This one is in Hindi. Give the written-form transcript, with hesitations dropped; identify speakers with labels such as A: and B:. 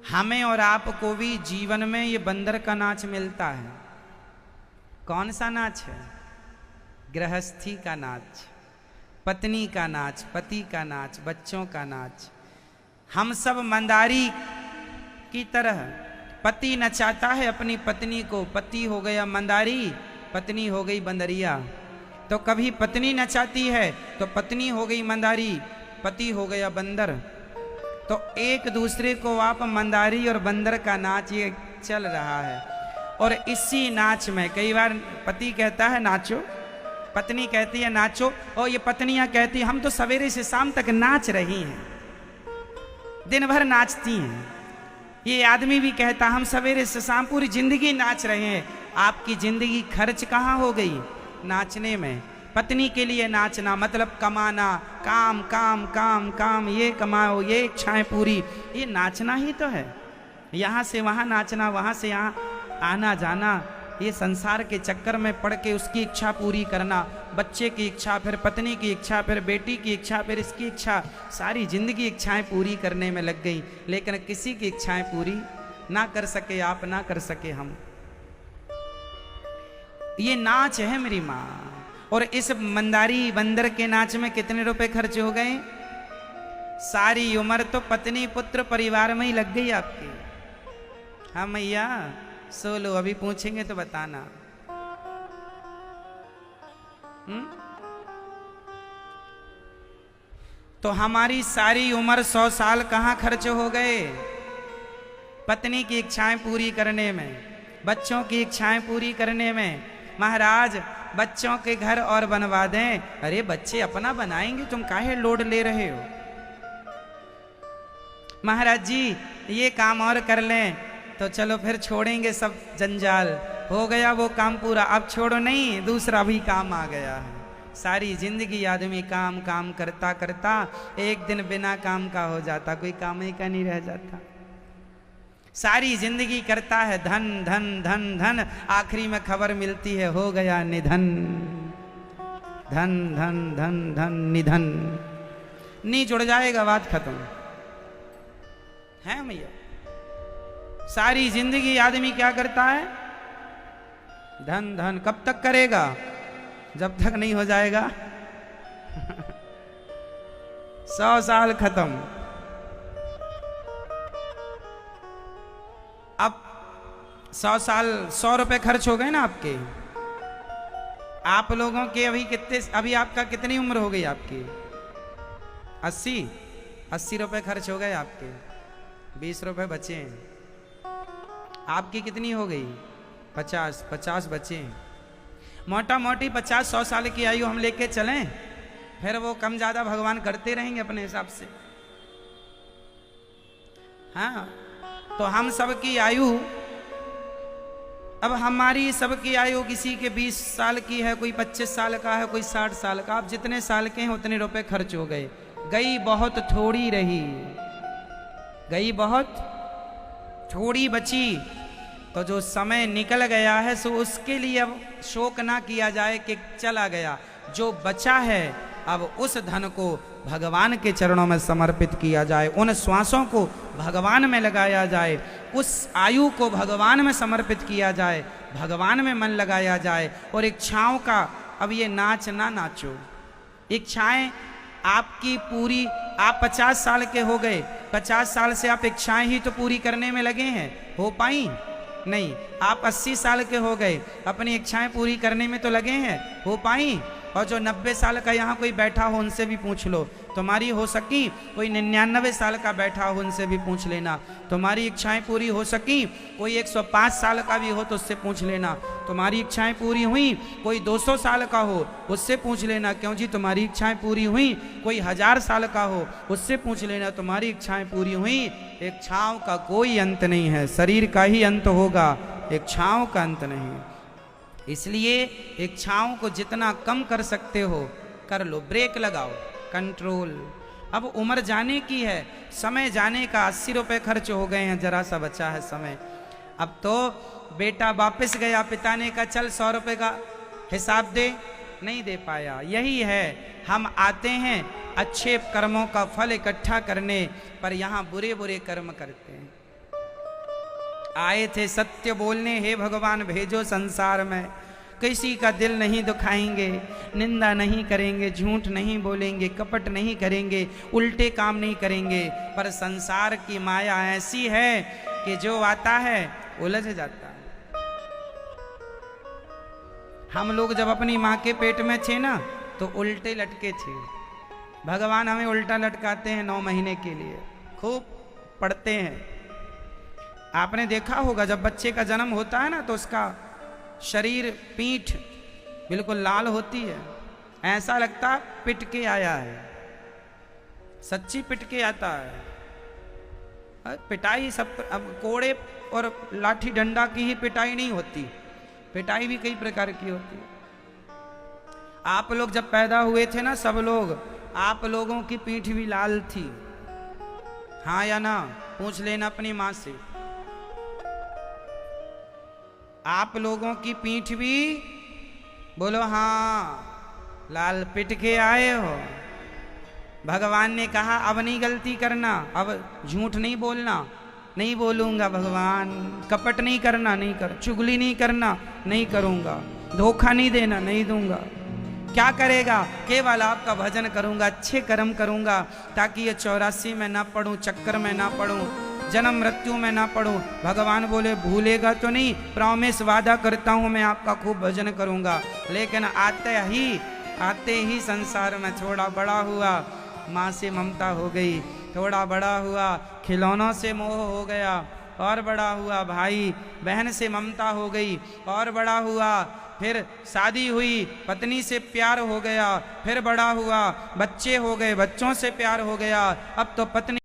A: हमें और आपको भी जीवन में ये बंदर का नाच मिलता है। कौन सा नाच है? गृहस्थी का नाच, पत्नी का नाच, पति का नाच, बच्चों का नाच। हम सब मंदारी की तरह पति नचाता है अपनी पत्नी को। पति हो गया मंदारी, पत्नी हो गई बंदरिया। तो कभी पत्नी नचाती है तो पत्नी हो गई मंदारी, पति हो गया बंदर। तो एक दूसरे को आप मंदारी और बंदर का नाच ये चल रहा है। और इसी नाच में कई बार पति कहता है नाचो, पत्नी कहती है नाचो, और ये पत्नियां कहती हम तो सवेरे से शाम तक नाच रही हैं, दिन भर नाचती हैं। ये आदमी भी कहता हम सवेरे से शाम पूरी जिंदगी नाच रहे हैं। आपकी जिंदगी खर्च कहाँ हो गई? नाचने में। पत्नी के लिए नाचना मतलब कमाना, काम काम काम काम, ये कमाओ, ये इच्छाएं पूरी, ये नाचना ही तो है। यहाँ से वहाँ नाचना, वहाँ से यहाँ आना जाना, ये संसार के चक्कर में पड़ के उसकी इच्छा पूरी करना, बच्चे की इच्छा, फिर पत्नी की इच्छा, फिर बेटी की इच्छा, फिर इसकी इच्छा, सारी जिंदगी इच्छाएं पूरी करने में लग गई। लेकिन किसी की इच्छाएं पूरी ना कर सके आप, ना कर सके हम। ये नाच है मेरी माँ। और इस मंदारी बंदर के नाच में कितने रुपए खर्च हो गए? सारी उम्र तो पत्नी पुत्र परिवार में ही लग गई आपकी। हाँ मैया सो लो, अभी पूछेंगे तो बताना। तो हमारी सारी उम्र 100 साल कहाँ खर्च हो गए? पत्नी की इच्छाएं पूरी करने में, बच्चों की इच्छाएं पूरी करने में। महाराज बच्चों के घर और बनवा दें। अरे बच्चे अपना बनाएंगे, तुम काहे लोड ले रहे हो? महाराज जी ये काम और कर लें तो चलो फिर छोड़ेंगे सब जंजाल, हो गया वो काम पूरा, अब छोड़ो नहीं, दूसरा भी काम आ गया है। सारी जिंदगी आदमी काम काम करता करता एक दिन बिना काम का हो जाता, कोई काम ही का नहीं रह जाता। सारी जिंदगी करता है धन धन धन धन, आखिरी में खबर मिलती है हो गया निधन। धन धन धन धन निधन, नी जुड़ जाएगा, बात खत्म है भैया। सारी जिंदगी आदमी क्या करता है? धन धन। कब तक करेगा? जब तक नहीं हो जाएगा 100 साल खत्म। अब 100 साल 100 रुपए खर्च हो गए ना आपके। आप लोगों के अभी कितने, अभी आपका कितनी उम्र हो गई आपकी? 80 रुपए खर्च हो गए आपके, 20 रुपए बचे हैं। आपकी कितनी हो गई? 50 बचे हैं। मोटा मोटी 50-100 साल की आयु हम लेके चलें, फिर वो कम ज्यादा भगवान करते रहेंगे अपने हिसाब से। हाँ तो हम सबकी आयु, अब हमारी सबकी आयु किसी के 20 साल की है, कोई 25 साल का है, कोई 60 साल का। आप जितने साल के हैं उतने रुपए खर्च हो गए। गई बहुत थोड़ी रही, गई बहुत थोड़ी बची। तो जो समय निकल गया है सो उसके लिए अब शोक ना किया जाए कि चला गया। जो बचा है अब उस धन को भगवान के चरणों में समर्पित किया जाए, उन श्वासों को भगवान में लगाया जाए, उस आयु को भगवान में समर्पित किया जाए, भगवान में मन लगाया जाए। और इच्छाओं का अब ये नाच ना नाचो। इच्छाएं आपकी पूरी, आप 50 साल के हो गए, 50 साल से आप इच्छाएं ही तो पूरी करने में लगे हैं, हो पाई नहीं। आप 80 साल के हो गए, अपनी इच्छाएं पूरी करने में तो लगे हैं, हो पाई। और जो 90 साल का यहाँ कोई बैठा हो उनसे भी पूछ लो तुम्हारी हो सकी। कोई 99 साल का बैठा हो उनसे भी पूछ लेना तुम्हारी इच्छाएं पूरी हो सकी। कोई 105 साल का भी हो तो उससे पूछ लेना तुम्हारी इच्छाएं पूरी हुई। कोई 200 साल का हो उससे पूछ लेना क्यों जी तुम्हारी इच्छाएं पूरी हुई। कोई 1000 साल का हो उससे पूछ लेना तुम्हारी इच्छाएं पूरी हुई। इच्छाओं का कोई अंत नहीं है, शरीर का ही अंत होगा, इच्छाओं का अंत नहीं। इसलिए इच्छाओं को जितना कम कर सकते हो कर लो, ब्रेक लगाओ, कंट्रोल। अब उम्र जाने की है, समय जाने का। 80 रुपए खर्च हो गए हैं, जरा सा बचा है समय। अब तो बेटा वापस गया, पिता ने कहा चल 100 रुपए का हिसाब दे, नहीं दे पाया। यही है, हम आते हैं अच्छे कर्मों का फल इकट्ठा करने, पर यहाँ बुरे बुरे कर्म करते हैं। आए थे सत्य बोलने, हे भगवान भेजो संसार में, किसी का दिल नहीं दुखाएंगे, निंदा नहीं करेंगे, झूठ नहीं बोलेंगे, कपट नहीं करेंगे, उल्टे काम नहीं करेंगे। पर संसार की माया ऐसी है कि जो आता है उलझ जाता है। हम लोग जब अपनी माँ के पेट में थे ना तो उल्टे लटके थे, भगवान हमें उल्टा लटकाते हैं 9 महीने के लिए, खूब पढ़ते हैं। आपने देखा होगा जब बच्चे का जन्म होता है ना तो उसका शरीर, पीठ बिल्कुल लाल होती है, ऐसा लगता पिट के आया है, सच्ची पिट के आता है। पिटाई सब, अब कोड़े और लाठी डंडा की ही पिटाई नहीं होती, पिटाई भी कई प्रकार की होती है। आप लोग जब पैदा हुए थे ना सब लोग, आप लोगों की पीठ भी लाल थी, हाँ या ना, पूछ लेना अपनी माँ से। आप लोगों की पीठ भी, बोलो हाँ, लाल पिट के आए हो। भगवान ने कहा अब नहीं गलती करना, अब झूठ नहीं बोलना, नहीं बोलूंगा भगवान, कपट नहीं करना, नहीं कर, चुगली नहीं करना, नहीं करूंगा, धोखा नहीं देना, नहीं दूंगा। क्या करेगा? केवल आपका भजन करूंगा, अच्छे कर्म करूंगा, ताकि ये 84 में ना पड़ूं, चक्कर में ना पड़ूं, जन्म मृत्यु में ना पड़ूं। भगवान बोले भूलेगा तो नहीं, प्रॉमिस, वादा करता हूं मैं आपका खूब भजन करूंगा। लेकिन आते ही संसार में थोड़ा बड़ा हुआ, माँ से ममता हो गई, थोड़ा बड़ा हुआ, खिलौनों से मोह हो गया, और बड़ा हुआ भाई बहन से ममता हो गई, और बड़ा हुआ, फिर शादी हुई, पत्नी से प्यार हो गया, फिर बड़ा हुआ, बच्चे हो गए, बच्चों से प्यार हो गया, अब तो पत्नी